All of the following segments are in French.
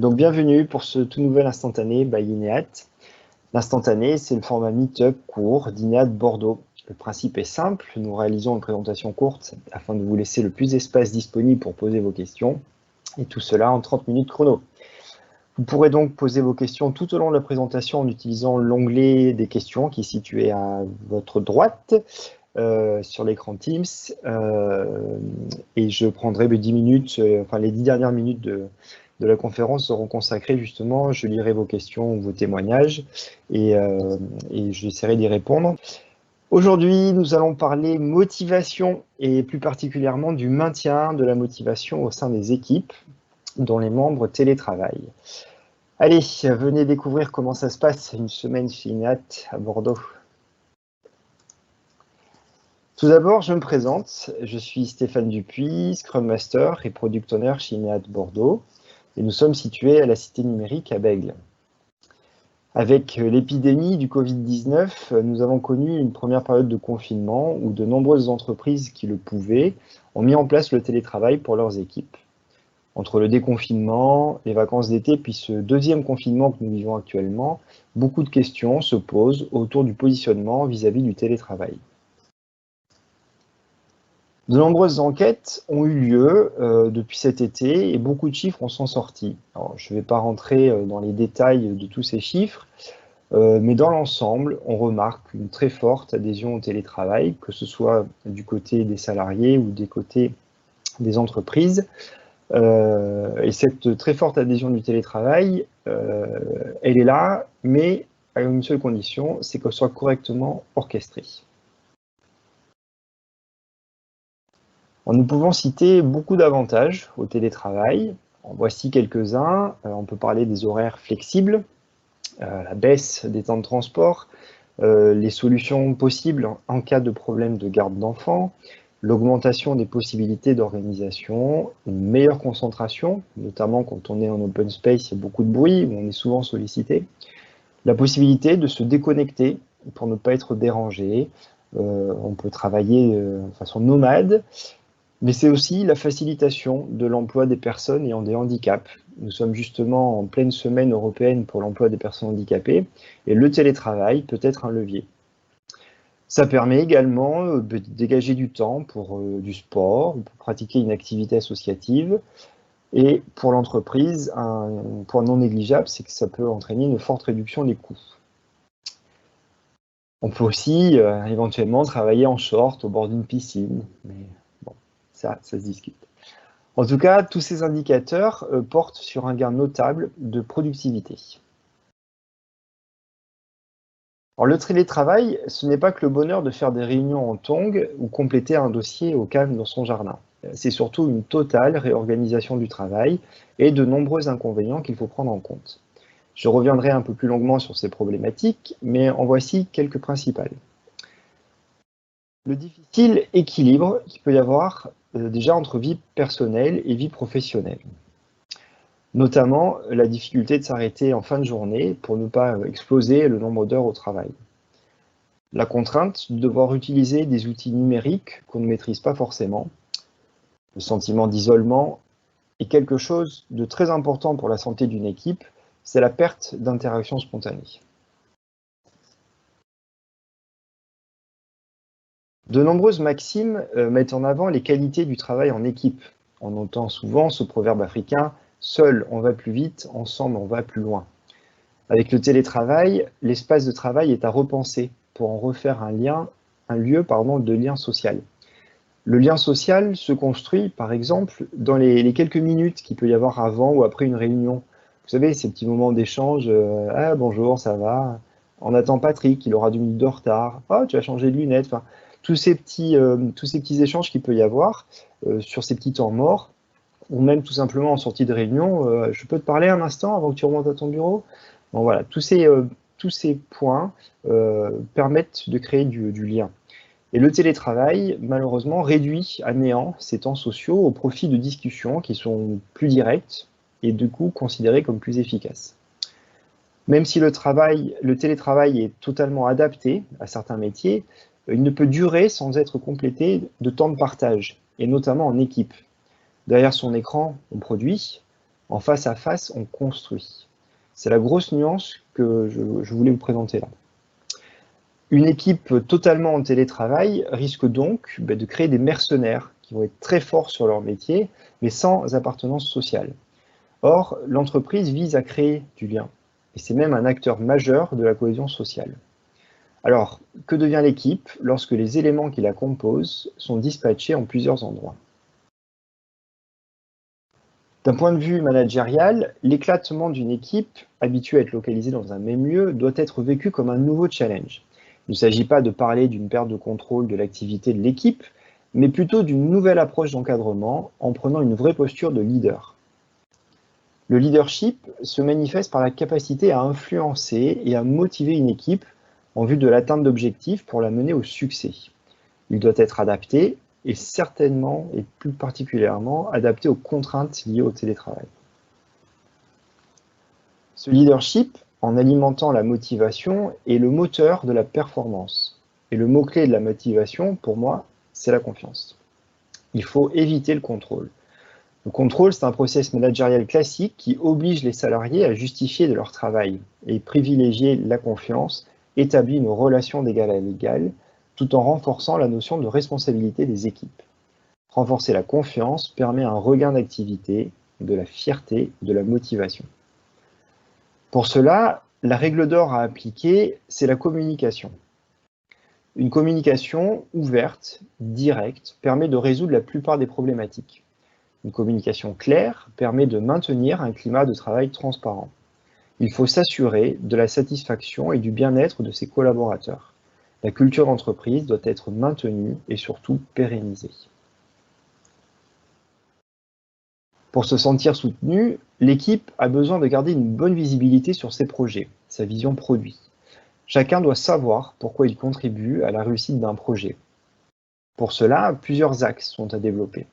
Donc bienvenue pour ce tout nouvel instantané by INEAT. L'instantané, c'est le format Meetup court d'INEAT Bordeaux. Le principe est simple, nous réalisons une présentation courte afin de vous laisser le plus d'espace disponible pour poser vos questions, et tout cela en 30 minutes chrono. Vous pourrez donc poser vos questions tout au long de la présentation en utilisant l'onglet des questions qui est situé à votre droite sur l'écran Teams. Et je prendrai 10 minutes, les 10 dernières minutes de la conférence seront consacrées justement, je lirai vos questions ou vos témoignages et j'essaierai d'y répondre. Aujourd'hui, nous allons parler motivation et plus particulièrement du maintien de la motivation au sein des équipes dont les membres télétravaillent. Allez, venez découvrir comment ça se passe une semaine chez INEAT à Bordeaux. Tout d'abord, je me présente. Je suis Stéphane Dupuis, Scrum Master et Product Owner chez INEAT Bordeaux. Et nous sommes situés à la Cité numérique à Bègles. Avec l'épidémie du Covid-19, nous avons connu une première période de confinement où de nombreuses entreprises qui le pouvaient ont mis en place le télétravail pour leurs équipes. Entre le déconfinement, les vacances d'été, puis ce deuxième confinement que nous vivons actuellement, beaucoup de questions se posent autour du positionnement vis-à-vis du télétravail. De nombreuses enquêtes ont eu lieu depuis cet été et beaucoup de chiffres en sont sortis. Alors, je ne vais pas rentrer dans les détails de tous ces chiffres, mais dans l'ensemble, on remarque une très forte adhésion au télétravail, que ce soit du côté des salariés ou des côtés des entreprises. Et cette très forte adhésion du télétravail, elle est là, mais à une seule condition, c'est qu'elle soit correctement orchestrée. Nous pouvons citer beaucoup d'avantages au télétravail. Voici quelques-uns. On peut parler des horaires flexibles, la baisse des temps de transport, les solutions possibles en cas de problème de garde d'enfants, l'augmentation des possibilités d'organisation, une meilleure concentration, notamment quand on est en open space, il y a beaucoup de bruit, où on est souvent sollicité, la possibilité de se déconnecter pour ne pas être dérangé. On peut travailler de façon nomade, mais c'est aussi la facilitation de l'emploi des personnes ayant des handicaps. Nous sommes justement en pleine semaine européenne pour l'emploi des personnes handicapées et le télétravail peut être un levier. Ça permet également de dégager du temps pour du sport, pour pratiquer une activité associative. Et pour l'entreprise, un point non négligeable, c'est que ça peut entraîner une forte réduction des coûts. On peut aussi éventuellement travailler en short au bord d'une piscine, mais bon, ça se discute. En tout cas, tous ces indicateurs portent sur un gain notable de productivité. Alors, le télétravail, ce n'est pas que le bonheur de faire des réunions en tongs ou compléter un dossier au calme dans son jardin. C'est surtout une totale réorganisation du travail et de nombreux inconvénients qu'il faut prendre en compte. Je reviendrai un peu plus longuement sur ces problématiques, mais en voici quelques principales. Le difficile équilibre qu'il peut y avoir déjà entre vie personnelle et vie professionnelle. Notamment la difficulté de s'arrêter en fin de journée pour ne pas exploser le nombre d'heures au travail. La contrainte de devoir utiliser des outils numériques qu'on ne maîtrise pas forcément. Le sentiment d'isolement est quelque chose de très important pour la santé d'une équipe, c'est la perte d'interaction spontanée. De nombreuses maximes mettent en avant les qualités du travail en équipe. On entend souvent ce proverbe africain « seul on va plus vite, ensemble on va plus loin ». Avec le télétravail, l'espace de travail est à repenser pour en refaire un lieu de lien social. Le lien social se construit, par exemple, dans les quelques minutes qu'il peut y avoir avant ou après une réunion. Vous savez, ces petits moments d'échange, ah bonjour, ça va, on attend Patrick, il aura 2 minutes de retard, oh tu as changé de lunettes, enfin, tous ces petits échanges qu'il peut y avoir sur ces petits temps morts, ou même tout simplement en sortie de réunion, je peux te parler un instant avant que tu remontes à ton bureau. Bon voilà, tous ces points permettent de créer du lien. Et le télétravail, malheureusement, réduit à néant ces temps sociaux au profit de discussions qui sont plus directes et du coup considérées comme plus efficaces. Même si le télétravail est totalement adapté à certains métiers, il ne peut durer sans être complété de temps de partage, et notamment en équipe. Derrière son écran, on produit. En face à face, on construit. C'est la grosse nuance que je voulais vous présenter là. Une équipe totalement en télétravail risque donc de créer des mercenaires qui vont être très forts sur leur métier, mais sans appartenance sociale. Or, l'entreprise vise à créer du lien, et c'est même un acteur majeur de la cohésion sociale. Alors, que devient l'équipe lorsque les éléments qui la composent sont dispatchés en plusieurs endroits? D'un point de vue managérial, l'éclatement d'une équipe, habituée à être localisée dans un même lieu, doit être vécu comme un nouveau challenge. Il ne s'agit pas de parler d'une perte de contrôle de l'activité de l'équipe, mais plutôt d'une nouvelle approche d'encadrement en prenant une vraie posture de leader. Le leadership se manifeste par la capacité à influencer et à motiver une équipe en vue de l'atteinte d'objectifs pour la mener au succès. Il doit être adapté et certainement et plus particulièrement adapté aux contraintes liées au télétravail. Ce leadership, en alimentant la motivation, est le moteur de la performance. Et le mot-clé de la motivation, pour moi, c'est la confiance. Il faut éviter le contrôle. Le contrôle, c'est un process managérial classique qui oblige les salariés à justifier de leur travail et privilégier la confiance, établit une relation d'égal à égal, tout en renforçant la notion de responsabilité des équipes. Renforcer la confiance permet un regain d'activité, de la fierté, de la motivation. Pour cela, la règle d'or à appliquer, c'est la communication. Une communication ouverte, directe, permet de résoudre la plupart des problématiques. Une communication claire permet de maintenir un climat de travail transparent. Il faut s'assurer de la satisfaction et du bien-être de ses collaborateurs. La culture d'entreprise doit être maintenue et surtout pérennisée. Pour se sentir soutenu, l'équipe a besoin de garder une bonne visibilité sur ses projets, sa vision produit. Chacun doit savoir pourquoi il contribue à la réussite d'un projet. Pour cela, plusieurs axes sont à développer.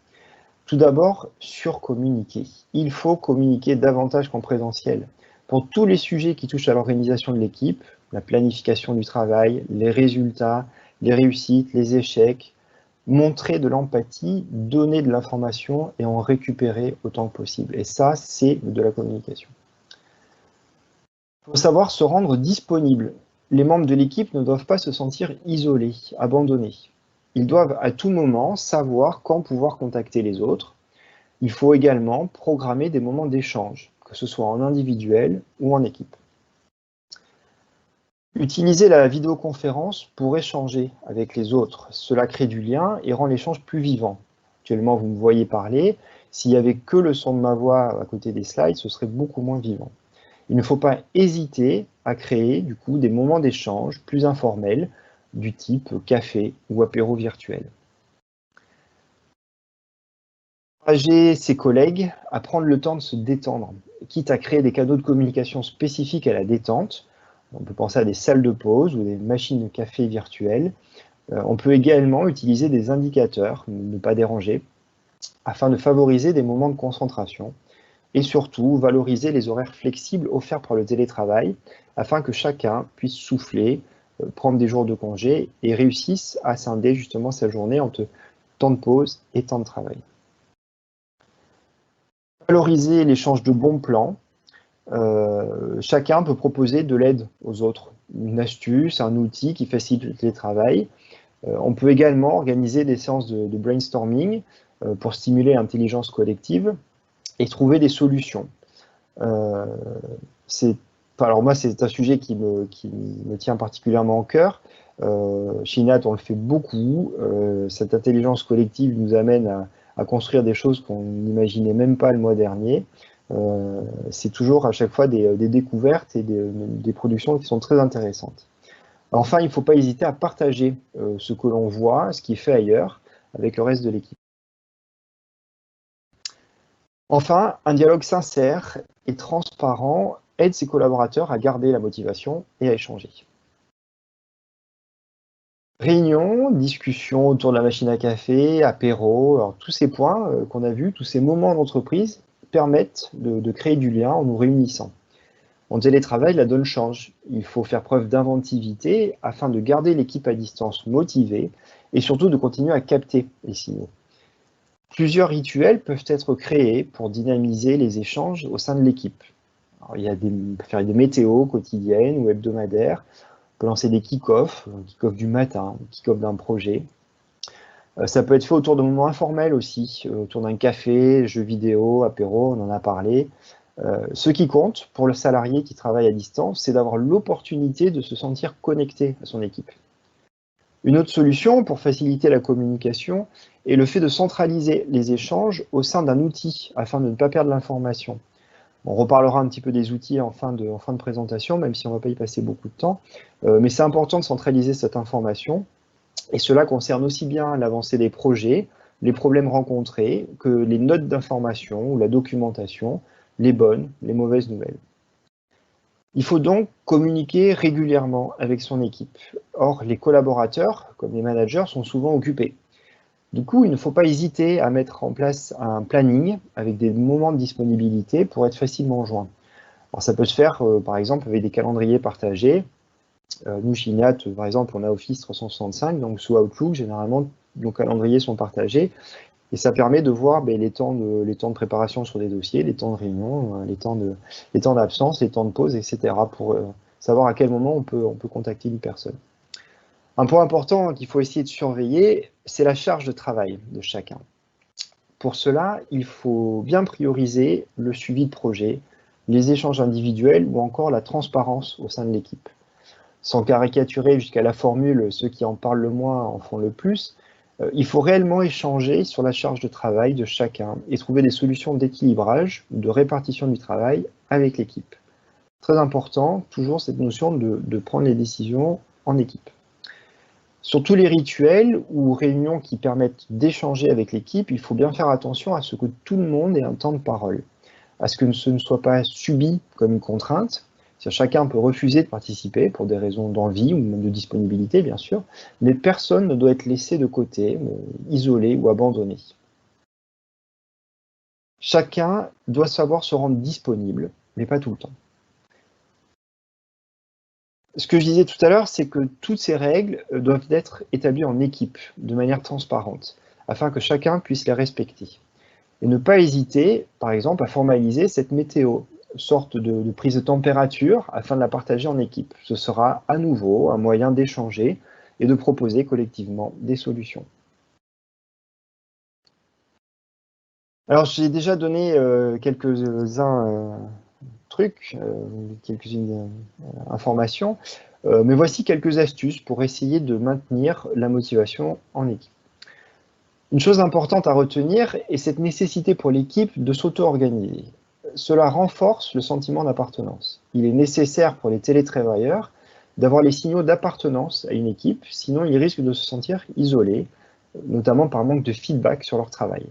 Tout d'abord, surcommuniquer. Il faut communiquer davantage qu'en présentiel. Pour tous les sujets qui touchent à l'organisation de l'équipe, la planification du travail, les résultats, les réussites, les échecs, montrer de l'empathie, donner de l'information et en récupérer autant que possible. Et ça, c'est de la communication. Il faut savoir se rendre disponible. Les membres de l'équipe ne doivent pas se sentir isolés, abandonnés. Ils doivent à tout moment savoir quand pouvoir contacter les autres. Il faut également programmer des moments d'échange, que ce soit en individuel ou en équipe. Utiliser la vidéoconférence pour échanger avec les autres. Cela crée du lien et rend l'échange plus vivant. Actuellement, vous me voyez parler. S'il n'y avait que le son de ma voix à côté des slides, ce serait beaucoup moins vivant. Il ne faut pas hésiter à créer du coup des moments d'échange plus informels, du type café ou apéro virtuel. Encourager ses collègues à prendre le temps de se détendre, quitte à créer des canaux de communication spécifiques à la détente. On peut penser à des salles de pause ou des machines de café virtuelles. On peut également utiliser des indicateurs, ne pas déranger, afin de favoriser des moments de concentration et surtout valoriser les horaires flexibles offerts par le télétravail afin que chacun puisse souffler, prendre des jours de congé et réussisse à scinder justement sa journée entre temps de pause et temps de travail. Valoriser l'échange de bons plans. Chacun peut proposer de l'aide aux autres, une astuce, un outil qui facilite le télétravail. On peut également organiser des séances de brainstorming pour stimuler l'intelligence collective et trouver des solutions. Alors moi, c'est un sujet qui me tient particulièrement au cœur. Chez INAT, on le fait beaucoup. Cette intelligence collective nous amène à construire des choses qu'on n'imaginait même pas le mois dernier. C'est toujours à chaque fois des découvertes et des productions qui sont très intéressantes. Enfin, il ne faut pas hésiter à partager ce que l'on voit, ce qui est fait ailleurs, avec le reste de l'équipe. Enfin, un dialogue sincère et transparent aide ses collaborateurs à garder la motivation et à échanger. Réunions, discussions autour de la machine à café, apéro, alors tous ces points qu'on a vus, tous ces moments d'entreprise permettent de créer du lien en nous réunissant. En télétravail, la donne change. Il faut faire preuve d'inventivité afin de garder l'équipe à distance motivée et surtout de continuer à capter les signaux. Plusieurs rituels peuvent être créés pour dynamiser les échanges au sein de l'équipe. On peut faire des météos quotidiennes ou hebdomadaires, on peut lancer des kick-offs, un kick-off du matin, un kick-off d'un projet. Ça peut être fait autour de moments informels aussi, autour d'un café, jeux vidéo, apéro, on en a parlé. Ce qui compte pour le salarié qui travaille à distance, c'est d'avoir l'opportunité de se sentir connecté à son équipe. Une autre solution pour faciliter la communication est le fait de centraliser les échanges au sein d'un outil afin de ne pas perdre l'information. On reparlera un petit peu des outils en fin de présentation, même si on ne va pas y passer beaucoup de temps. Mais c'est important de centraliser cette information. Et cela concerne aussi bien l'avancée des projets, les problèmes rencontrés, que les notes d'information ou la documentation, les bonnes, les mauvaises nouvelles. Il faut donc communiquer régulièrement avec son équipe. Or, les collaborateurs, comme les managers, sont souvent occupés. Du coup, il ne faut pas hésiter à mettre en place un planning avec des moments de disponibilité pour être facilement joint. Alors, ça peut se faire, par exemple, avec des calendriers partagés. Nous, chez INAT, par exemple, on a Office 365, donc sous Outlook, généralement, nos calendriers sont partagés. Et ça permet de voir les temps de préparation sur des dossiers, les temps de réunion, les temps d'absence, les temps de pause, etc. pour savoir à quel moment on peut contacter une personne. Un point important qu'il faut essayer de surveiller, c'est la charge de travail de chacun. Pour cela, il faut bien prioriser le suivi de projet, les échanges individuels ou encore la transparence au sein de l'équipe. Sans caricaturer jusqu'à la formule « ceux qui en parlent le moins en font le plus », il faut réellement échanger sur la charge de travail de chacun et trouver des solutions d'équilibrage ou de répartition du travail avec l'équipe. Très important, toujours cette notion de prendre les décisions en équipe. Sur tous les rituels ou réunions qui permettent d'échanger avec l'équipe, il faut bien faire attention à ce que tout le monde ait un temps de parole, à ce que ce ne soit pas subi comme une contrainte. Chacun peut refuser de participer pour des raisons d'envie ou même de disponibilité, bien sûr, mais personne ne doit être laissé de côté, isolé ou abandonné. Chacun doit savoir se rendre disponible, mais pas tout le temps. Ce que je disais tout à l'heure, c'est que toutes ces règles doivent être établies en équipe, de manière transparente, afin que chacun puisse les respecter. Et ne pas hésiter, par exemple, à formaliser cette météo, sorte de prise de température afin de la partager en équipe. Ce sera à nouveau un moyen d'échanger et de proposer collectivement des solutions. Alors, j'ai déjà donné quelques-uns trucs, quelques-unes informations, mais voici quelques astuces pour essayer de maintenir la motivation en équipe. Une chose importante à retenir est cette nécessité pour l'équipe de s'auto-organiser. Cela renforce le sentiment d'appartenance. Il est nécessaire pour les télétravailleurs d'avoir les signaux d'appartenance à une équipe, sinon ils risquent de se sentir isolés, notamment par manque de feedback sur leur travail.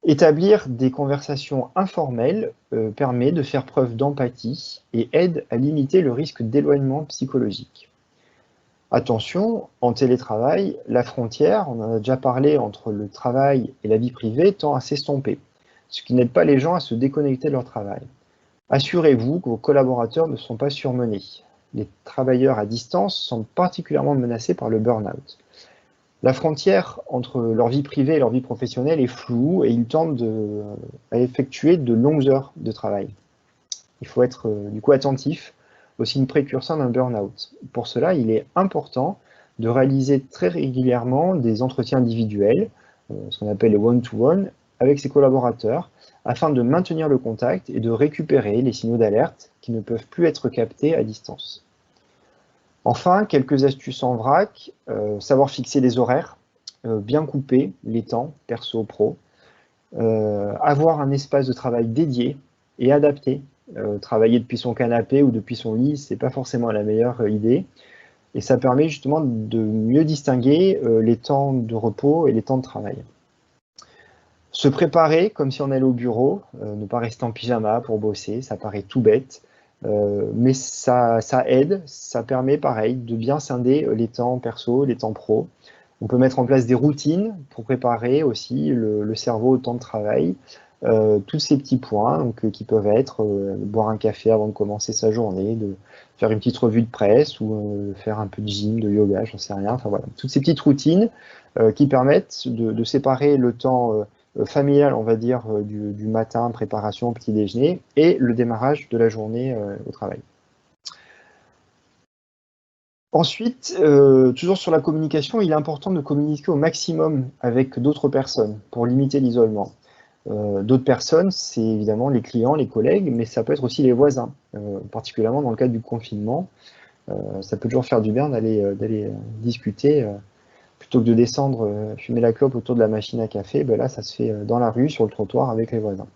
Établir des conversations informelles permet de faire preuve d'empathie et aide à limiter le risque d'éloignement psychologique. Attention, en télétravail, la frontière, on en a déjà parlé, entre le travail et la vie privée tend à s'estomper, ce qui n'aide pas les gens à se déconnecter de leur travail. Assurez-vous que vos collaborateurs ne sont pas surmenés. Les travailleurs à distance sont particulièrement menacés par le burn-out. La frontière entre leur vie privée et leur vie professionnelle est floue et ils tendent à effectuer de longues heures de travail. Il faut être du coup attentif, aussi une précurseur d'un burn-out. Pour cela, il est important de réaliser très régulièrement des entretiens individuels, ce qu'on appelle les one-to-one, avec ses collaborateurs, afin de maintenir le contact et de récupérer les signaux d'alerte qui ne peuvent plus être captés à distance. Enfin, quelques astuces en vrac, savoir fixer des horaires, bien couper les temps perso-pro, avoir un espace de travail dédié et adapté. Travailler depuis son canapé ou depuis son lit, c'est pas forcément la meilleure idée. Et ça permet justement de mieux distinguer les temps de repos et les temps de travail. Se préparer comme si on allait au bureau, ne pas rester en pyjama pour bosser, ça paraît tout bête, mais ça aide, ça permet pareil de bien scinder les temps perso, les temps pro. On peut mettre en place des routines pour préparer aussi le cerveau au temps de travail. Tous ces petits points donc, qui peuvent être boire un café avant de commencer sa journée, de faire une petite revue de presse ou faire un peu de gym, de yoga, j'en sais rien. Enfin voilà, toutes ces petites routines qui permettent de séparer le temps familial, on va dire, du matin, préparation, petit déjeuner, et le démarrage de la journée au travail. Ensuite, toujours sur la communication, il est important de communiquer au maximum avec d'autres personnes pour limiter l'isolement. D'autres personnes, c'est évidemment les clients, les collègues, mais ça peut être aussi les voisins, particulièrement dans le cadre du confinement. Ça peut toujours faire du bien d'aller discuter plutôt que de descendre fumer la clope autour de la machine à café. Ben là, ça se fait dans la rue, sur le trottoir, avec les voisins.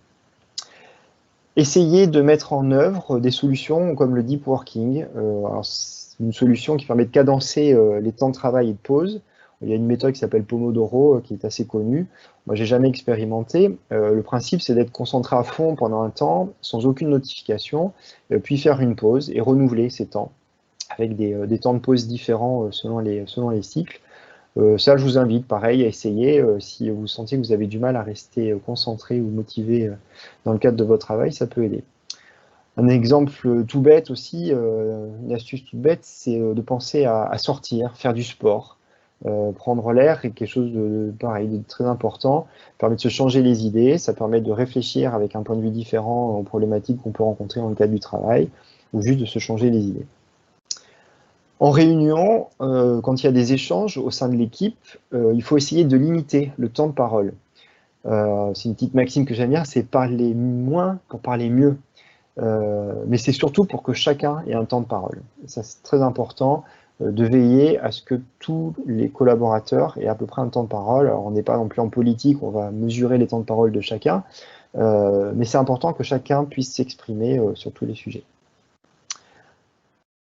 Essayez de mettre en œuvre des solutions comme le deep working. C'est une solution qui permet de cadencer les temps de travail et de pause. Il y a une méthode qui s'appelle Pomodoro qui est assez connue. Moi, j'ai jamais expérimenté. Le principe, c'est d'être concentré à fond pendant un temps, sans aucune notification, puis faire une pause et renouveler ces temps avec des temps de pause différents selon les cycles. Ça, je vous invite, pareil, à essayer. Si vous sentez que vous avez du mal à rester concentré ou motivé dans le cadre de votre travail, ça peut aider. Un exemple tout bête aussi, une astuce toute bête, c'est de penser à sortir, faire du sport. Prendre l'air est quelque chose de pareil, de très important. Ça permet de se changer les idées, ça permet de réfléchir avec un point de vue différent aux problématiques qu'on peut rencontrer dans le cadre du travail, ou juste de se changer les idées. En réunion, quand il y a des échanges au sein de l'équipe, il faut essayer de limiter le temps de parole. C'est une petite maxime que j'aime bien, c'est parler moins pour parler mieux. Mais c'est surtout pour que chacun ait un temps de parole. Ça, c'est très important de veiller à ce que tous les collaborateurs aient à peu près un temps de parole. Alors, on n'est pas non plus en politique, on va mesurer les temps de parole de chacun, mais c'est important que chacun puisse s'exprimer sur tous les sujets.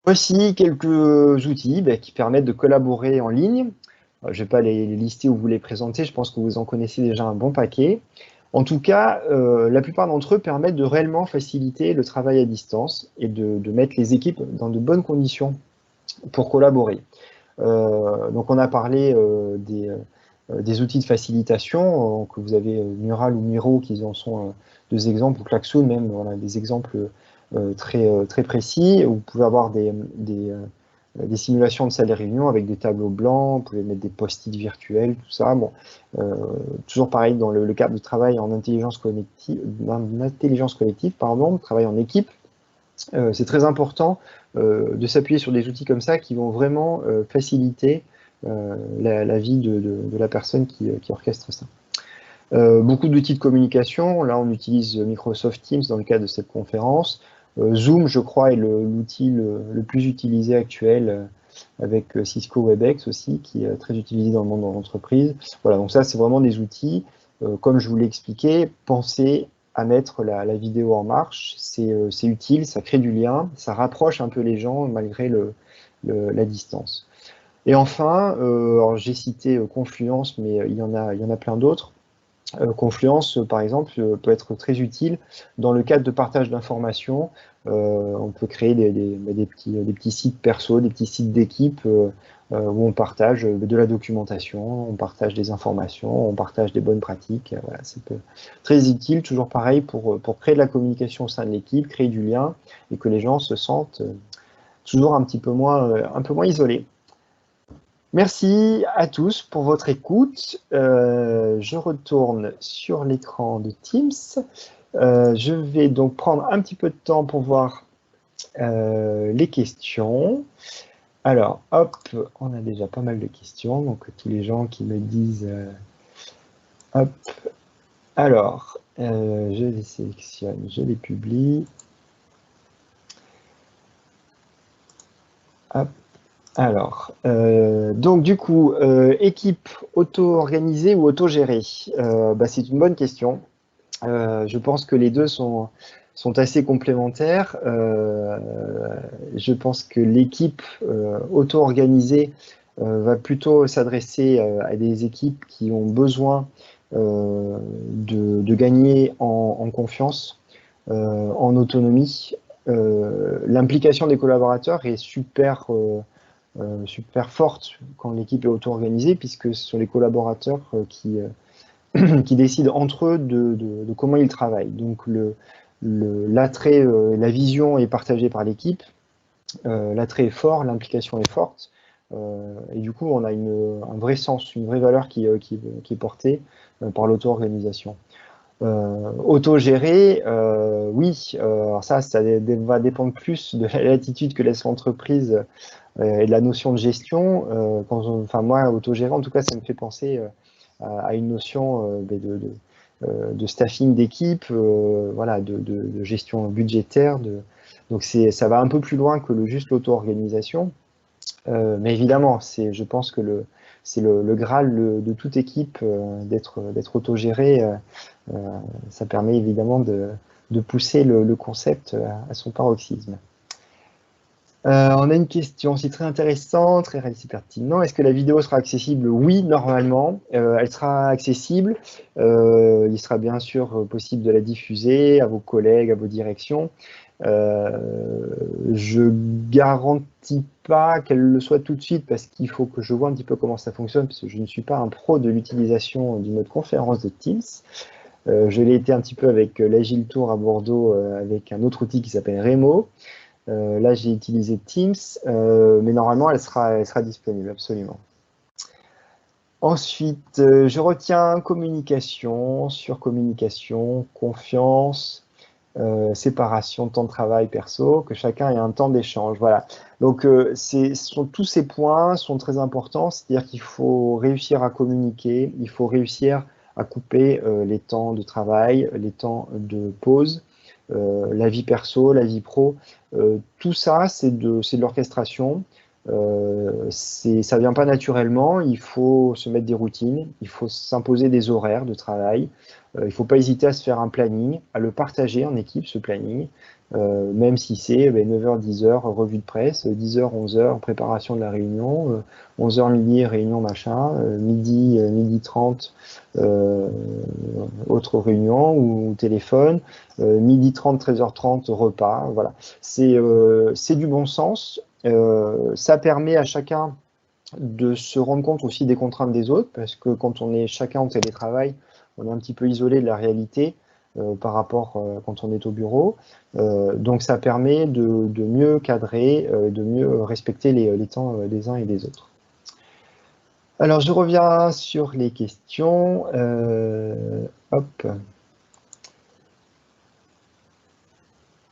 Voici quelques outils qui permettent de collaborer en ligne. Je ne vais pas les lister ou vous les présenter, je pense que vous en connaissez déjà un bon paquet. En tout cas, la plupart d'entre eux permettent de réellement faciliter le travail à distance et de mettre les équipes dans de bonnes conditions pour collaborer. Donc on a parlé des outils de facilitation, que vous avez Mural ou Miro qui en sont deux exemples, ou Klaxoon même, voilà, des exemples très précis. Vous pouvez avoir des simulations de salles de réunion avec des tableaux blancs, vous pouvez mettre des post-it virtuels, tout ça. Bon, toujours pareil dans le cadre du travail en intelligence collective, travail en équipe. C'est très important de s'appuyer sur des outils comme ça qui vont vraiment faciliter la vie de la personne qui orchestre ça. Beaucoup d'outils de communication, là on utilise Microsoft Teams dans le cadre de cette conférence. Zoom, je crois, est l'outil le plus utilisé actuel avec Cisco WebEx aussi, qui est très utilisé dans le monde de l'entreprise. Voilà, donc ça, c'est vraiment des outils. Comme je vous l'ai expliqué, pensez à mettre la vidéo en marche. C'est utile, ça crée du lien, ça rapproche un peu les gens malgré la distance. Et enfin, j'ai cité Confluence, mais il y en a plein d'autres. Confluence, par exemple, peut être très utile dans le cadre de partage d'informations. On peut créer des petits sites perso, des petits sites d'équipe où on partage de la documentation, on partage des informations, on partage des bonnes pratiques. Voilà, c'est très utile, toujours pareil, pour créer de la communication au sein de l'équipe, créer du lien et que les gens se sentent toujours un peu moins isolés. Merci à tous pour votre écoute. Je retourne sur l'écran de Teams. Je vais donc prendre un petit peu de temps pour voir les questions. Alors, hop, on a déjà pas mal de questions. Donc, tous les gens qui me disent... hop. Alors, je les sélectionne, je les publie. Hop. Alors, donc du coup, équipe auto-organisée ou auto-gérée, c'est une bonne question. Je pense que les deux sont assez complémentaires. Je pense que l'équipe auto-organisée va plutôt s'adresser à des équipes qui ont besoin de gagner en confiance, en autonomie. L'implication des collaborateurs est super forte quand l'équipe est auto-organisée, puisque ce sont les collaborateurs qui décident entre eux de comment ils travaillent. Donc l'attrait, la vision est partagée par l'équipe, l'attrait est fort, l'implication est forte, et du coup, on a un vrai sens, une vraie valeur qui est portée par l'auto-organisation. Autogérer, oui, alors ça va dépendre plus de la latitude que laisse l'entreprise et de la notion de gestion. Enfin, moi, autogérer, en tout cas, ça me fait penser à une notion de staffing d'équipe, voilà, de gestion budgétaire. Donc, ça va un peu plus loin que juste l'auto-organisation. Mais évidemment, je pense que c'est le Graal de toute équipe d'être autogéré. Ça permet évidemment de pousser le concept à son paroxysme. On a une question, c'est très intéressant, très réalisé, pertinent. Est-ce que la vidéo sera accessible? Oui, normalement. Elle sera accessible. Il sera bien sûr possible de la diffuser à vos collègues, à vos directions. Je garantis pas qu'elle le soit tout de suite parce qu'il faut que je vois un petit peu comment ça fonctionne, parce que je ne suis pas un pro de l'utilisation du mode conférence de Teams. Je l'ai été un petit peu avec l'Agile Tour à Bordeaux avec un autre outil qui s'appelle Remo. Là, j'ai utilisé Teams, mais normalement, elle sera disponible, absolument. Ensuite, je retiens communication, surcommunication, confiance, séparation, temps de travail perso, que chacun ait un temps d'échange. Voilà. Donc, tous ces points sont très importants, c'est-à-dire qu'il faut réussir à communiquer, il faut réussir à couper les temps de travail, les temps de pause, la vie perso, la vie pro. Tout ça, c'est de l'orchestration. Ça vient pas naturellement, il faut se mettre des routines, il faut s'imposer des horaires de travail, il ne faut pas hésiter à se faire un planning, à le partager en équipe, ce planning, même si c'est 9h, 10h, revue de presse, 10h, 11h, préparation de la réunion, 11h midi, réunion machin, midi 30, autre réunion ou téléphone, midi 30, 13h30, repas, voilà. C'est du bon sens. Ça permet à chacun de se rendre compte aussi des contraintes des autres, parce que quand on est chacun en télétravail, on est un petit peu isolé de la réalité par rapport quand on est au bureau. Donc ça permet de mieux cadrer, de mieux respecter les temps des uns et des autres. Alors je reviens sur les questions. Hop.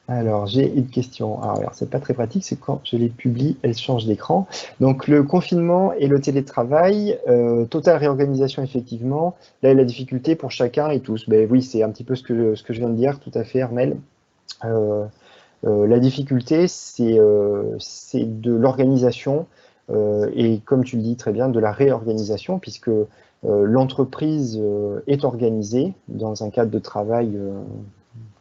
Alors, j'ai une question. Alors, c'est pas très pratique, c'est quand je les publie, elles changent d'écran. Donc, le confinement et le télétravail, totale réorganisation, effectivement. Là, la difficulté pour chacun et tous. Ben oui, c'est un petit peu ce que je viens de dire, tout à fait, Armel. La difficulté, c'est de l'organisation et, comme tu le dis très bien, de la réorganisation, puisque l'entreprise est organisée dans un cadre de travail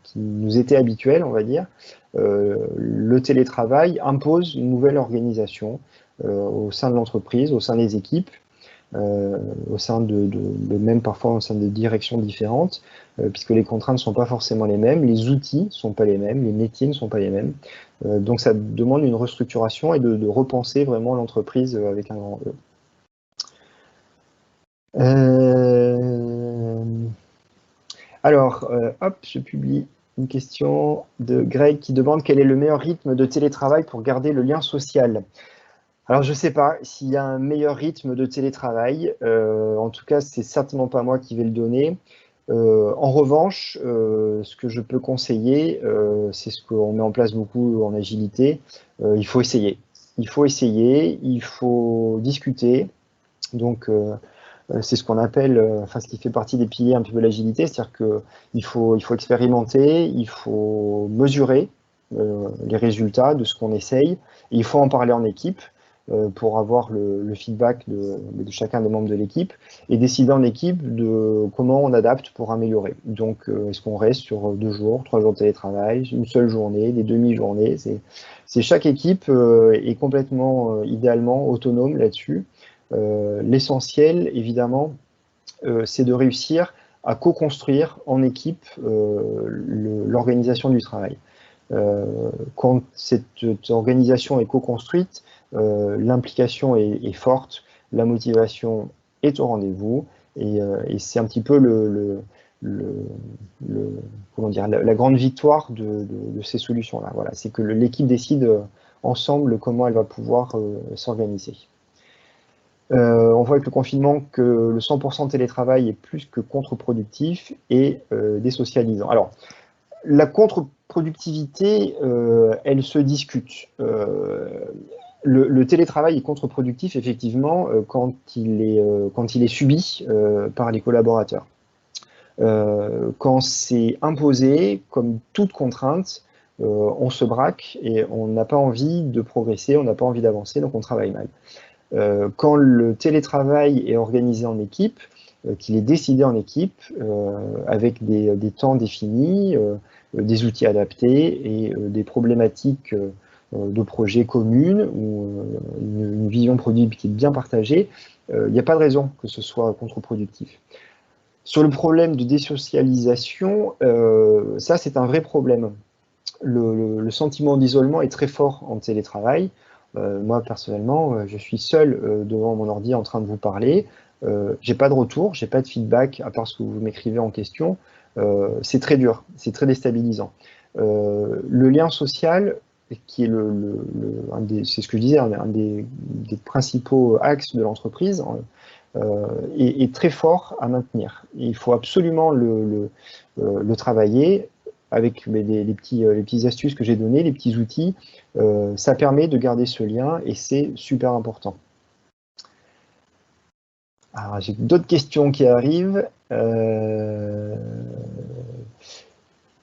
qui nous était habituel, on va dire. Le télétravail impose une nouvelle organisation au sein de l'entreprise, au sein des équipes, au sein même parfois au sein de directions différentes, puisque les contraintes ne sont pas forcément les mêmes, les outils ne sont pas les mêmes, les métiers ne sont pas les mêmes. Donc ça demande une restructuration et de repenser vraiment l'entreprise avec un grand E. Alors, hop, je publie une question de Greg qui demande quel est le meilleur rythme de télétravail pour garder le lien social. Alors, je ne sais pas s'il y a un meilleur rythme de télétravail. En tout cas, c'est certainement pas moi qui vais le donner. En revanche, ce que je peux conseiller, c'est ce qu'on met en place beaucoup en agilité. Il faut essayer. Il faut essayer, il faut discuter. Donc, c'est ce qu'on appelle, enfin ce qui fait partie des piliers un petit peu de l'agilité, c'est-à-dire qu'il faut expérimenter, il faut mesurer les résultats de ce qu'on essaye, et il faut en parler en équipe pour avoir le feedback de chacun des membres de l'équipe et décider en équipe de comment on adapte pour améliorer. Donc, est-ce qu'on reste sur 2 jours, 3 jours de télétravail, une seule journée, des demi-journées? C'est chaque équipe est complètement, idéalement, autonome là-dessus. L'essentiel, évidemment, c'est de réussir à co-construire en équipe l'organisation du travail. Quand cette organisation est co-construite, l'implication est forte, la motivation est au rendez-vous, et c'est un petit peu comment dire, la grande victoire de ces solutions-là. Voilà, c'est que l'équipe décide ensemble comment elle va pouvoir s'organiser. On voit avec le confinement que le 100% télétravail est plus que contre-productif et désocialisant. Alors, la contre-productivité, elle se discute. Le télétravail est contre-productif, effectivement, quand il est subi par les collaborateurs. Quand c'est imposé, comme toute contrainte, on se braque et on n'a pas envie de progresser, on n'a pas envie d'avancer, donc on travaille mal. Quand le télétravail est organisé en équipe, qu'il est décidé en équipe, avec des temps définis, des outils adaptés et des problématiques de projets communes ou une vision produit qui est bien partagée, il n'y a pas de raison que ce soit contre-productif. Sur le problème de désocialisation, ça c'est un vrai problème. Le sentiment d'isolement est très fort en télétravail. Moi, personnellement, je suis seul devant mon ordi en train de vous parler. J'ai pas de retour, j'ai pas de feedback, à part ce que vous m'écrivez en question. C'est très dur, c'est très déstabilisant. Le lien social, qui est c'est ce que je disais, un des principaux axes de l'entreprise, est très fort à maintenir. Et il faut absolument le travailler avec les petites astuces que j'ai données, les petits outils. Ça permet de garder ce lien et c'est super important. Alors, j'ai d'autres questions qui arrivent.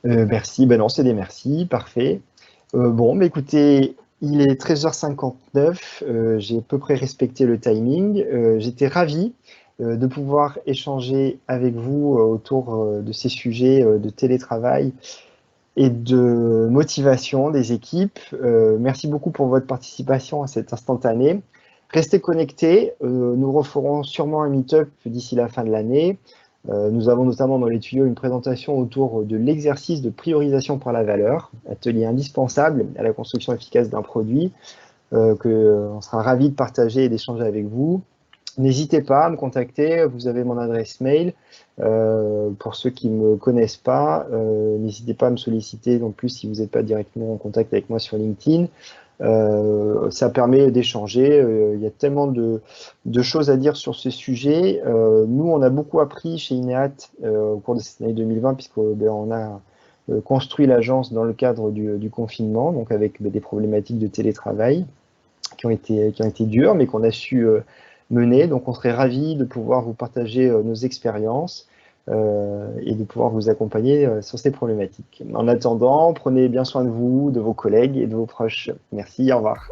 Merci, ben non, c'est des merci, parfait. Bon, mais écoutez, il est 13h59, j'ai à peu près respecté le timing. J'étais ravi de pouvoir échanger avec vous autour de ces sujets de télétravail et de motivation des équipes. Merci beaucoup pour votre participation à cet instantané. Restez connectés, nous referons sûrement un meet-up d'ici la fin de l'année. Nous avons notamment dans les tuyaux une présentation autour de l'exercice de priorisation par la valeur, atelier indispensable à la construction efficace d'un produit, qu'on sera ravis de partager et d'échanger avec vous. N'hésitez pas à me contacter, vous avez mon adresse mail. Pour ceux qui ne me connaissent pas, n'hésitez pas à me solliciter non plus si vous n'êtes pas directement en contact avec moi sur LinkedIn. Ça permet d'échanger. Il y a tellement de choses à dire sur ce sujet. Nous, on a beaucoup appris chez INEAT au cours de cette année 2020, puisqu'on a construit l'agence dans le cadre du confinement, donc avec des problématiques de télétravail qui ont été dures, mais qu'on a su mener. Donc, on serait ravis de pouvoir vous partager nos expériences et de pouvoir vous accompagner sur ces problématiques. En attendant, prenez bien soin de vous, de vos collègues et de vos proches. Merci, au revoir.